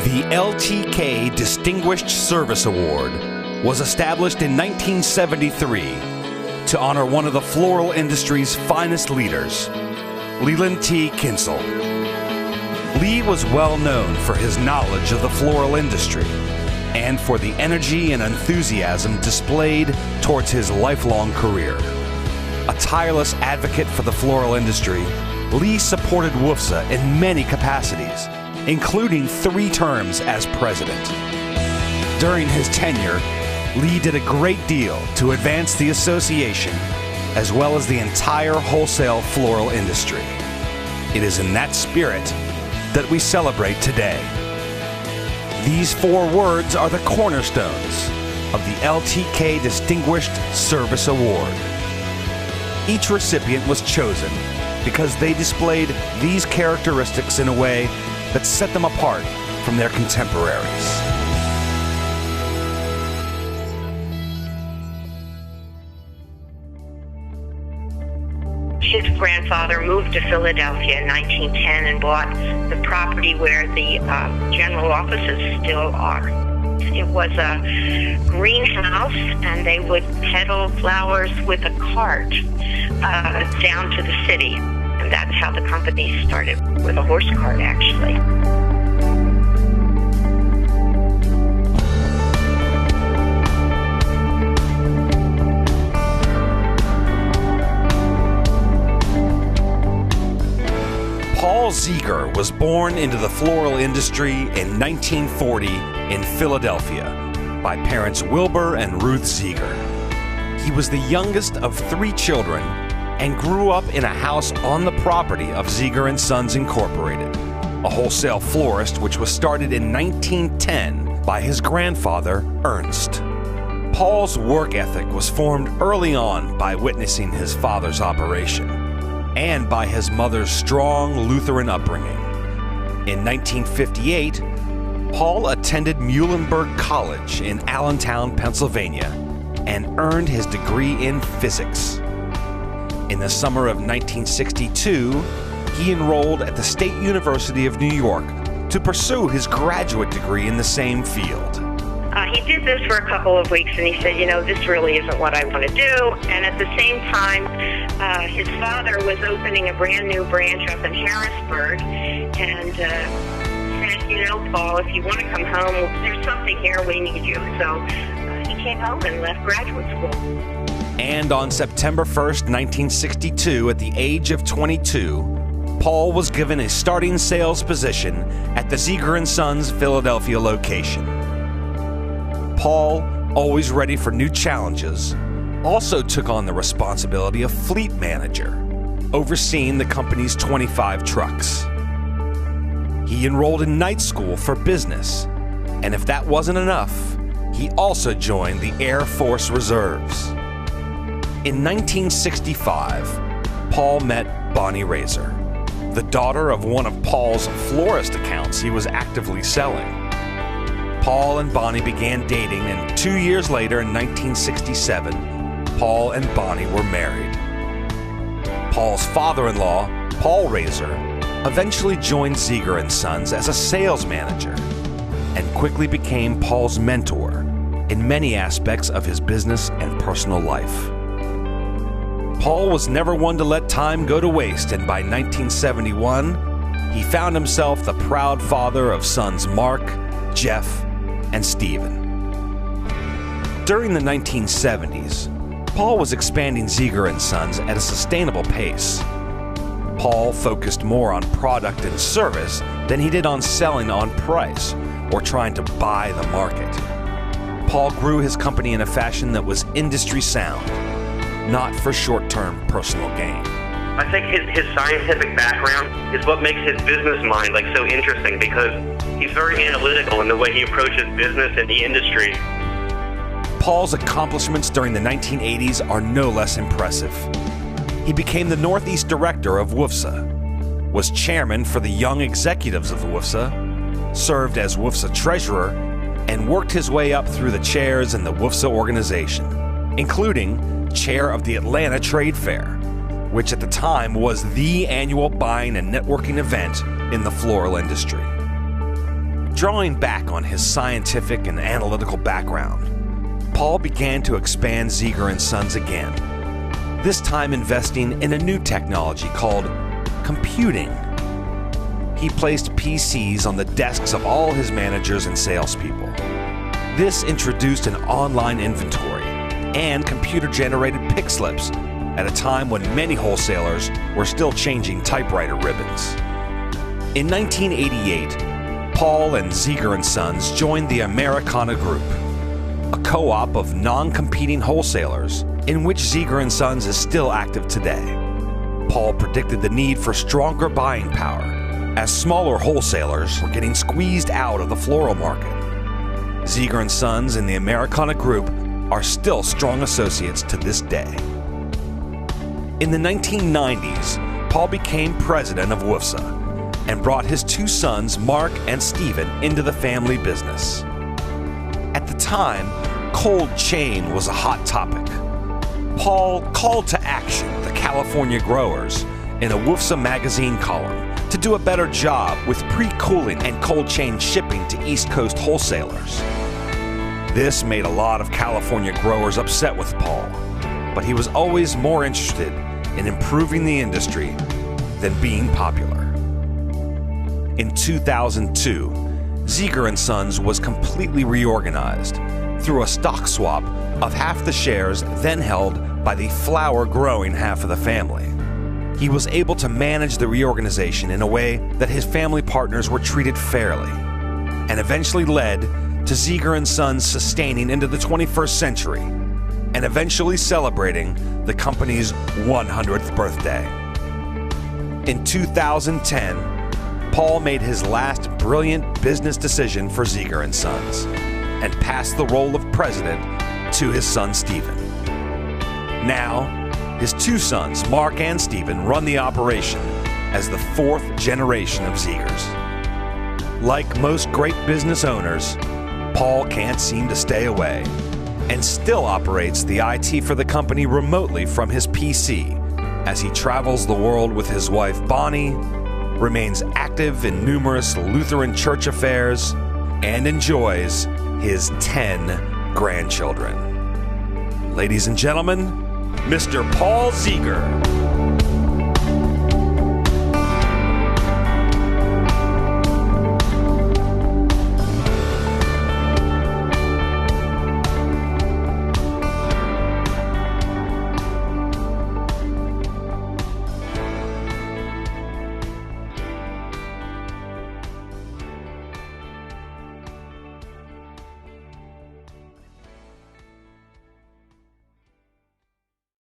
The LTK Distinguished Service Award was established in 1973 to honor one of the floral industry's finest leaders, Leland T. Kinsel. Lee was well known for his knowledge of the floral industry and for the energy and enthusiasm displayed towards his lifelong career. A tireless advocate for the floral industry, Lee supported WUFSA in many capacities, including 3 terms as president. During his tenure, Lee did a great deal to advance the association as well as the entire wholesale floral industry. It is in that spirit that we celebrate today. These 4 words are the cornerstones of the LTK Distinguished Service Award. Each recipient was chosen because they displayed these characteristics in a way that set them apart from their contemporaries. His grandfather moved to Philadelphia in 1910 and bought the property where the general offices still are. It was a greenhouse, and they would peddle flowers with a cart down to the city. And that's how the company started, with a horse cart, actually. Paul Zieger was born into the floral industry in 1940 in Philadelphia by parents Wilbur and Ruth Zieger. He was the youngest of 3 children and grew up in a house on the property of Zieger & Sons Incorporated, a wholesale florist which was started in 1910 by his grandfather, Ernst. Paul's work ethic was formed early on by witnessing his father's operation and by his mother's strong Lutheran upbringing. In 1958, Paul attended Muhlenberg College in Allentown, Pennsylvania, and earned his degree in physics. In the summer of 1962, he enrolled at the State University of New York to pursue his graduate degree in the same field. He did this for a couple of weeks, and he said, this really isn't what I want to do. And at the same time, his father was opening a brand new branch up in Harrisburg, and said, Paul, if you want to come home, there's something here, we need you. So he came home and left graduate school. And on September 1st, 1962, at the age of 22, Paul was given a starting sales position at the Zieger & Sons Philadelphia location. Paul, always ready for new challenges, also took on the responsibility of fleet manager, overseeing the company's 25 trucks. He enrolled in night school for business, and if that wasn't enough, he also joined the Air Force Reserves. In 1965, Paul met Bonnie Razor, the daughter of one of Paul's florist accounts he was actively selling. Paul and Bonnie began dating, and 2 years later, in 1967, Paul and Bonnie were married. Paul's father-in-law, Paul Razor, eventually joined Zieger & Sons as a sales manager and quickly became Paul's mentor in many aspects of his business and personal life. Paul was never one to let time go to waste, and by 1971, he found himself the proud father of sons Mark, Jeff, and Stephen. During the 1970s, Paul was expanding Zieger & Sons at a sustainable pace. Paul focused more on product and service than he did on selling on price or trying to buy the market. Paul grew his company in a fashion that was industry sound, not for short-term personal gain. I think his scientific background is what makes his business mind so interesting, because he's very analytical in the way he approaches business and the industry. Paul's accomplishments during the 1980s are no less impressive. He became the Northeast Director of WUFSA, was chairman for the Young Executives of the WUFSA, served as WUFSA Treasurer, and worked his way up through the chairs in the WUFSA organization, including chair of the Atlanta Trade Fair, which at the time was the annual buying and networking event in the floral industry. Drawing back on his scientific and analytical background, Paul began to expand Zieger & Sons again, this time investing in a new technology called computing. He placed PCs on the desks of all his managers and salespeople. This introduced an online inventory and computer-generated pick slips at a time when many wholesalers were still changing typewriter ribbons. In 1988, Paul and Zieger & Sons joined the Americana Group, a co-op of non-competing wholesalers in which Zieger & Sons is still active today. Paul predicted the need for stronger buying power as smaller wholesalers were getting squeezed out of the floral market. Zieger & Sons and the Americana Group are still strong associates to this day. In the 1990s, Paul became president of WUFSA and brought his two sons, Mark and Stephen, into the family business. At the time, cold chain was a hot topic. Paul called to action the California growers in a WUFSA magazine column to do a better job with pre-cooling and cold chain shipping to East Coast wholesalers. This made a lot of California growers upset with Paul, but he was always more interested in improving the industry than being popular. In 2002, Zieger & Sons was completely reorganized through a stock swap of half the shares then held by the flower-growing half of the family. He was able to manage the reorganization in a way that his family partners were treated fairly, and eventually led to Zieger & Sons sustaining into the 21st century and eventually celebrating the company's 100th birthday. In 2010, Paul made his last brilliant business decision for Zieger & Sons and passed the role of president to his son Stephen. Now, his two sons, Mark and Stephen, run the operation as the fourth generation of Ziegers. Like most great business owners, Paul can't seem to stay away and still operates the IT for the company remotely from his PC as he travels the world with his wife Bonnie, remains active in numerous Lutheran church affairs, and enjoys his 10 grandchildren. Ladies and gentlemen, Mr. Paul Zieger.